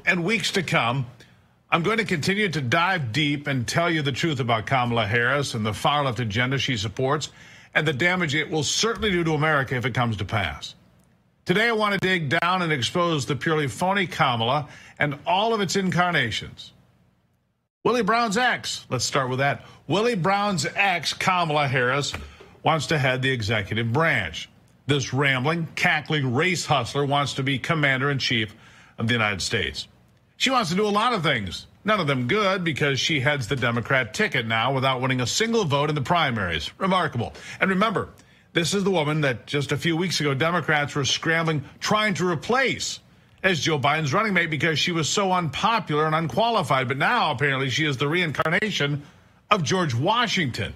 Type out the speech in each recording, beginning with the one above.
And weeks to come, I'm going to continue to dive deep and tell you the truth about Kamala Harris and the far-left agenda she supports and the damage it will certainly do to America if it comes to pass. Today, I want to dig down and expose the purely phony Kamala and all of its incarnations. Willie Brown's ex, let's start with that. Willie Brown's ex, Kamala Harris, wants to head the executive branch. This rambling, cackling race hustler wants to be commander-in-chief of the United States. She wants to do a lot of things, none of them good, because she heads the Democrat ticket now without winning a single vote in the primaries. Remarkable. And remember, this is the woman that just a few weeks ago Democrats were scrambling, trying to replace as Joe Biden's running mate because she was so unpopular and unqualified. But now, apparently, she is the reincarnation of George Washington.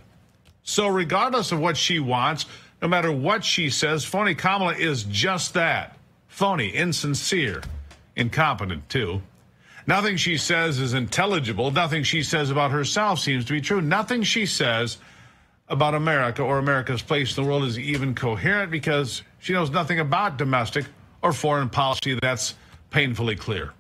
So regardless of what she wants, no matter what she says, phony Kamala is just that. Phony, insincere, incompetent, too. Nothing she says is intelligible. Nothing she says about herself seems to be true. Nothing she says about America or America's place in the world is even coherent because she knows nothing about domestic or foreign policy. That's painfully clear.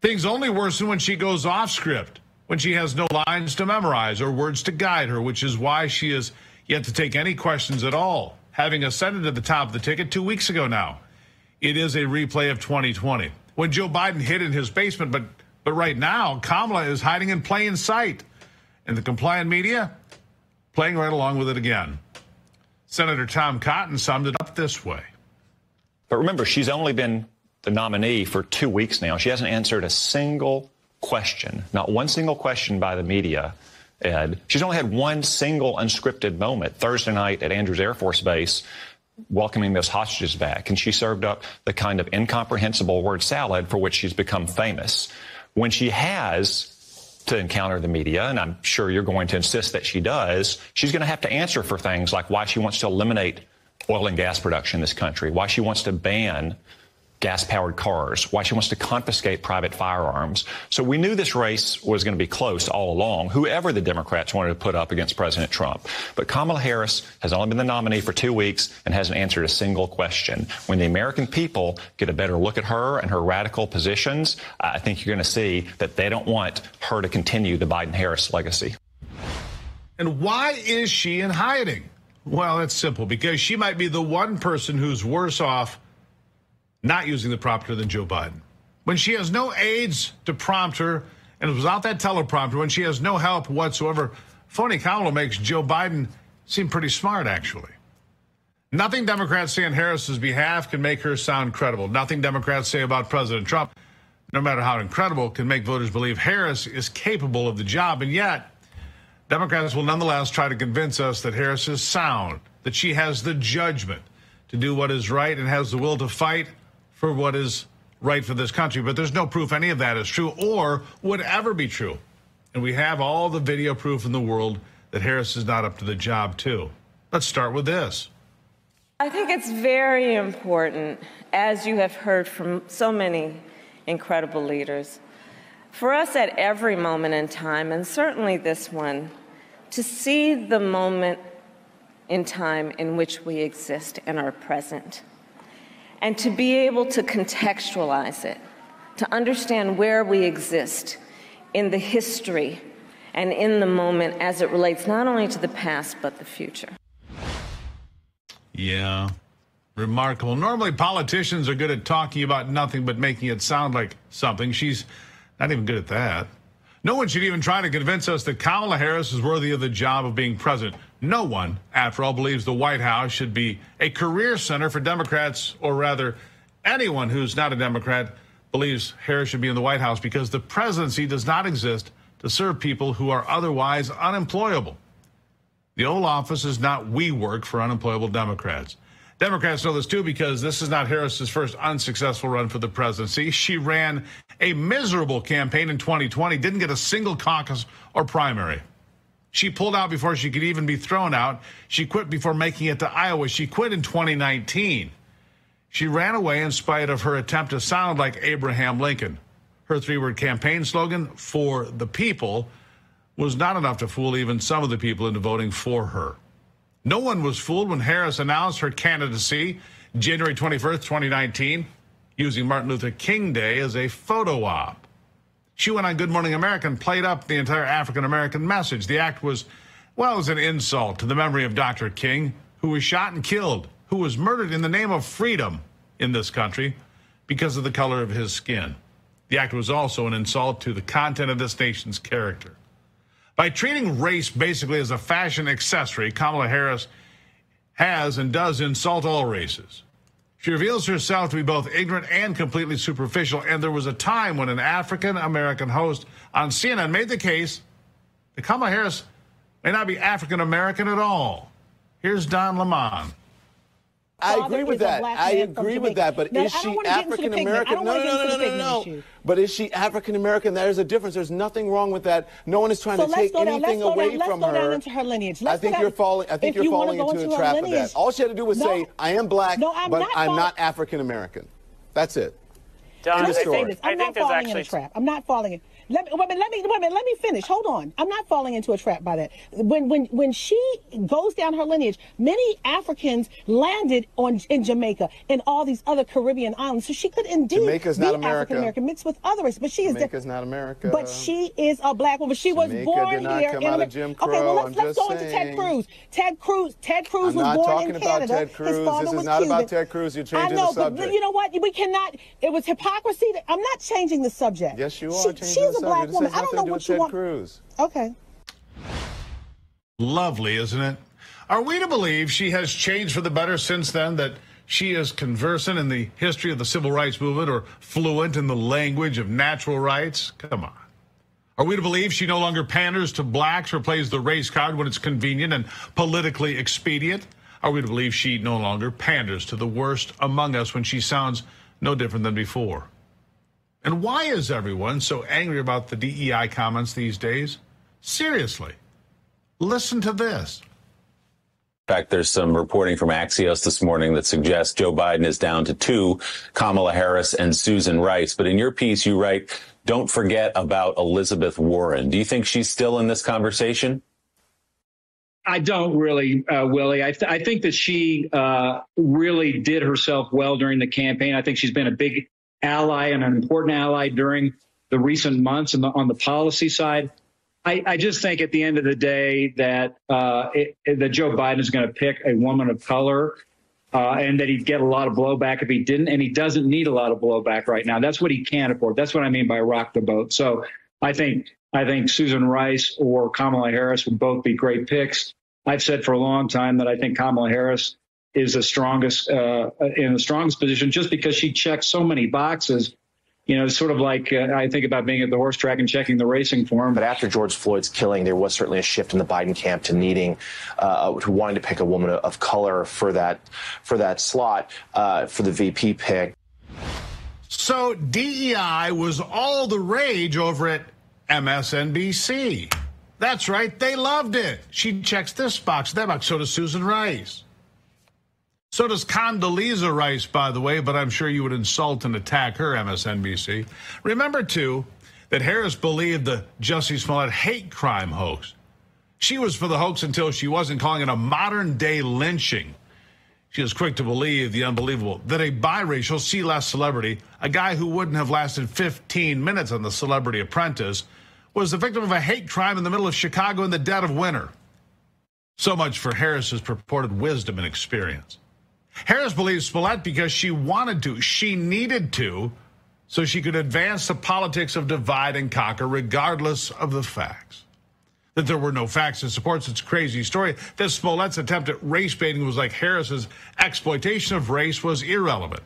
Things only worsen when she goes off script, when she has no lines to memorize or words to guide her, which is why she is yet to take any questions at all, having ascended to the top of the ticket 2 weeks ago now. It is a replay of 2020, when Joe Biden hid in his basement, but right now, Kamala is hiding in plain sight. And the compliant media, playing right along with it again. Senator Tom Cotton summed it up this way. But remember, she's only been the nominee for 2 weeks now. She hasn't answered a single question, not one single question by the media, Ed. She's only had one single unscripted moment Thursday night at Andrews Air Force Base, welcoming those hostages back. And she served up the kind of incomprehensible word salad for which she's become famous. When she has to encounter the media, and I'm sure you're going to insist that she does, she's going to have to answer for things like why she wants to eliminate oil and gas production in this country, why she wants to ban gas-powered cars, why she wants to confiscate private firearms. So we knew this race was going to be close all along, whoever the Democrats wanted to put up against President Trump. But Kamala Harris has only been the nominee for 2 weeks and hasn't answered a single question. When the American people get a better look at her and her radical positions, I think you're going to see that they don't want her to continue the Biden-Harris legacy. And why is she in hiding? Well, it's simple, because she might be the one person who's worse off not using the prompter than Joe Biden. When she has no aides to prompt her, and without that teleprompter, when she has no help whatsoever, phony Kamala makes Joe Biden seem pretty smart, actually. Nothing Democrats say on Harris's behalf can make her sound credible. Nothing Democrats say about President Trump, no matter how incredible, can make voters believe Harris is capable of the job. And yet, Democrats will nonetheless try to convince us that Harris is sound, that she has the judgment to do what is right and has the will to fight for what is right for this country. But there's no proof any of that is true or would ever be true. And we have all the video proof in the world that Harris is not up to the job, too. Let's start with this. I think it's very important, as you have heard from so many incredible leaders, for us at every moment in time, and certainly this one, to see the moment in time in which we exist and are present, and to be able to contextualize it, to understand where we exist in the history and in the moment as it relates not only to the past, but the future. Yeah, remarkable. Normally, politicians are good at talking about nothing but making it sound like something. She's not even good at that. No one should even try to convince us that Kamala Harris is worthy of the job of being president. No one, after all, believes the White House should be a career center for Democrats, or rather, anyone who's not a Democrat believes Harris should be in the White House, because the presidency does not exist to serve people who are otherwise unemployable. The Oval Office is not WeWork for unemployable Democrats. Democrats know this, too, because this is not Harris's first unsuccessful run for the presidency. She ran a miserable campaign in 2020, didn't get a single caucus or primary. She pulled out before she could even be thrown out. She quit before making it to Iowa. She quit in 2019. She ran away in spite of her attempt to sound like Abraham Lincoln. Her three-word campaign slogan, "For the people," was not enough to fool even some of the people into voting for her. No one was fooled when Harris announced her candidacy January 21st, 2019. using Martin Luther King Day as a photo op. She went on Good Morning America and played up the entire African-American message. The act was, well, it was an insult to the memory of Dr. King, who was shot and killed, who was murdered in the name of freedom in this country because of the color of his skin. The act was also an insult to the content of this nation's character. By treating race basically as a fashion accessory, Kamala Harris has and does insult all races. She reveals herself to be both ignorant and completely superficial, and there was a time when an African-American host on CNN made the case that Kamala Harris may not be African-American at all. Here's Don Lemon. I agree with that. I agree with that. But is she African American? No. But is she African American? There's a difference. There's nothing wrong with that. No one is trying to take anything away from her. Let's go down into her lineage. I think you're falling into a trap of that. All she had to do was say, "I am black, but I'm not African American." That's it. Don, I'm not falling in a trap. I'm not falling in. Let me finish. Hold on. I'm not falling into a trap by that. When she goes down her lineage, many Africans landed in Jamaica and all these other Caribbean islands. So she could indeed Jamaica's be not America. African American mixed with other races. But she is Jamaica's not America. But she is a black woman. She was Jamaica born did not here. Come out of Jim Crow. Okay, well I'm let's go into Ted Cruz. Ted Cruz was born in Canada. I'm not talking about Ted Cruz. His father This is was not Cuban. about Ted Cruz. You're changing the subject. But you know what? We cannot. It was hypocrisy. I'm not changing the subject. Yes, you are changing the subject. She's a black woman. I don't know what you want. Cruz. Okay. Lovely, isn't it? Are we to believe she has changed for the better since then, that she is conversant in the history of the civil rights movement or fluent in the language of natural rights? Come on. Are we to believe she no longer panders to blacks or plays the race card when it's convenient and politically expedient? Are we to believe she no longer panders to the worst among us when she sounds no different than before? And why is everyone so angry about the DEI comments these days? Seriously, listen to this. In fact, there's some reporting from Axios this morning that suggests Joe Biden is down to 2, Kamala Harris and Susan Rice. But in your piece, you write, don't forget about Elizabeth Warren. Do you think she's still in this conversation? I don't really, Willie. I think that she really did herself well during the campaign. I think she's been a big ally and an important ally during the recent months on the policy side. I just think at the end of the day that that Joe Biden is going to pick a woman of color and that he'd get a lot of blowback if he didn't. And he doesn't need a lot of blowback right now. That's what he can't afford. That's what I mean by rock the boat. So I think Susan Rice or Kamala Harris would both be great picks. I've said for a long time that I think Kamala Harris is the strongest in the strongest position just because she checks so many boxes. You know, sort of like I think about being at the horse track and checking the racing form. But after George Floyd's killing, there was certainly a shift in the Biden camp to needing, to wanting to pick a woman of color for that slot for the VP pick. So DEI was all the rage over at MSNBC. That's right, they loved it. She checks this box, that box. So does Susan Rice. So does Condoleezza Rice, by the way, but I'm sure you would insult and attack her, MSNBC. Remember, too, that Harris believed the Jussie Smollett hate crime hoax. She was for the hoax until she wasn't, calling it a modern-day lynching. She was quick to believe the unbelievable, that a biracial C-list celebrity, a guy who wouldn't have lasted 15 minutes on The Celebrity Apprentice, was the victim of a hate crime in the middle of Chicago in the dead of winter. So much for Harris's purported wisdom and experience. Harris believes Smollett because she wanted to, she needed to, so she could advance the politics of divide and conquer regardless of the facts. That there were no facts that supports its crazy story, that Smollett's attempt at race baiting was like Harris's exploitation of race was irrelevant.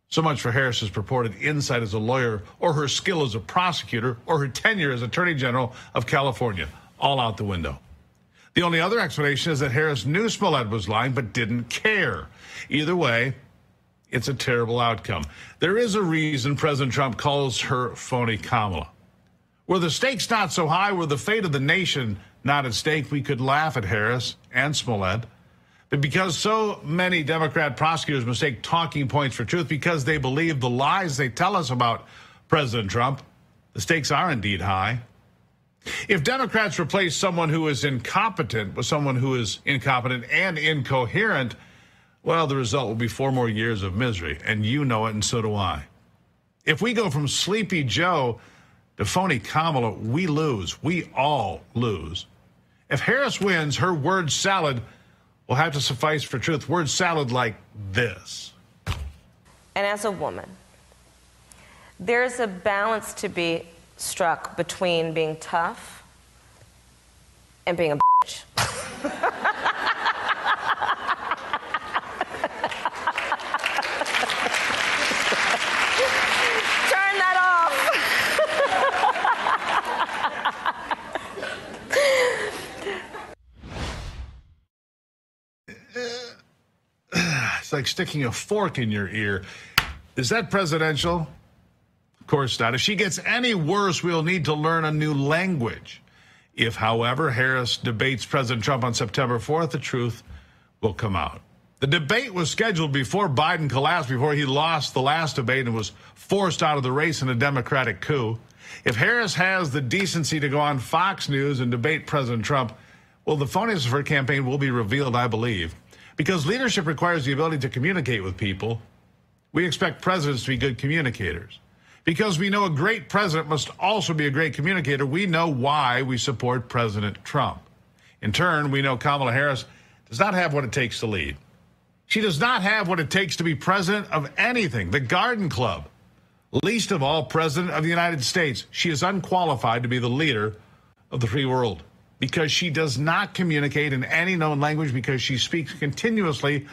So much for Harris's purported insight as a lawyer, or her skill as a prosecutor, or her tenure as Attorney General of California, all out the window. The only other explanation is that Harris knew Smollett was lying but didn't care. Either way, it's a terrible outcome. There is a reason President Trump calls her phony Kamala. Were the stakes not so high, were the fate of the nation not at stake, we could laugh at Harris and Smollett. But because so many Democrat prosecutors mistake talking points for truth because they believe the lies they tell us about President Trump, the stakes are indeed high. If Democrats replace someone who is incompetent with someone who is incompetent and incoherent, well, the result will be 4 more years of misery, and you know it, and so do I. If we go from Sleepy Joe to phony Kamala, we lose. We all lose. If Harris wins, her word salad will have to suffice for truth. Word salad like this. And as a woman, there's a balance to be struck between being tough and being a bitch. Turn that off. It's like sticking a fork in your ear. Is that presidential? Of course not. If she gets any worse, we'll need to learn a new language. If, however, Harris debates President Trump on September 4th, the truth will come out. The debate was scheduled before Biden collapsed, before he lost the last debate and was forced out of the race in a Democratic coup. If Harris has the decency to go on Fox News and debate President Trump, well, the phonies of her campaign will be revealed, I believe. Because leadership requires the ability to communicate with people, we expect presidents to be good communicators. Because we know a great president must also be a great communicator, we know why we support President Trump. In turn, we know Kamala Harris does not have what it takes to lead. She does not have what it takes to be president of anything, the Garden Club. Least of all, president of the United States. She is unqualified to be the leader of the free world because she does not communicate in any known language, because she speaks continuously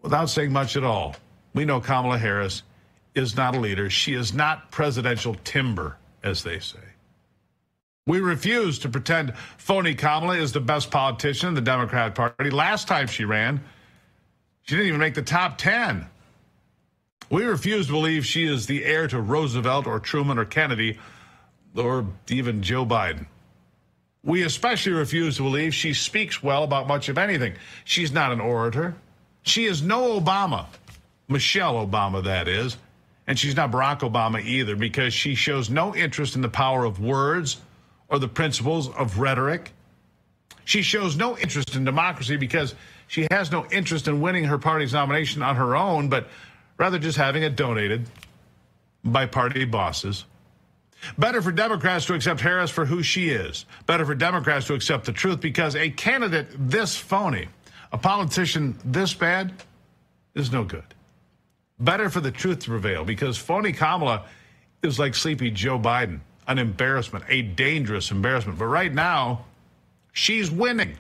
without saying much at all. We know Kamala Harris is not a leader. She is not presidential timber, as they say. We refuse to pretend phony Kamala is the best politician in the Democrat Party. Last time she ran, she didn't even make the top 10. We refuse to believe she is the heir to Roosevelt or Truman or Kennedy or even Joe Biden. We especially refuse to believe she speaks well about much of anything. She's not an orator. She is no Obama. Michelle Obama, that is. And she's not Barack Obama either, because she shows no interest in the power of words or the principles of rhetoric. She shows no interest in democracy because she has no interest in winning her party's nomination on her own, but rather just having it donated by party bosses. Better for Democrats to accept Harris for who she is. Better for Democrats to accept the truth, because a candidate this phony, a politician this bad, is no good. Better for the truth to prevail, because phony Kamala is like Sleepy Joe Biden, an embarrassment, a dangerous embarrassment. But right now, she's winning.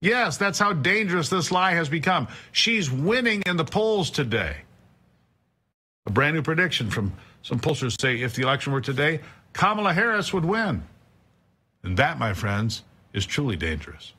Yes, that's how dangerous this lie has become. She's winning in the polls today. A brand new prediction from some pollsters say if the election were today, Kamala Harris would win. And that, my friends, is truly dangerous.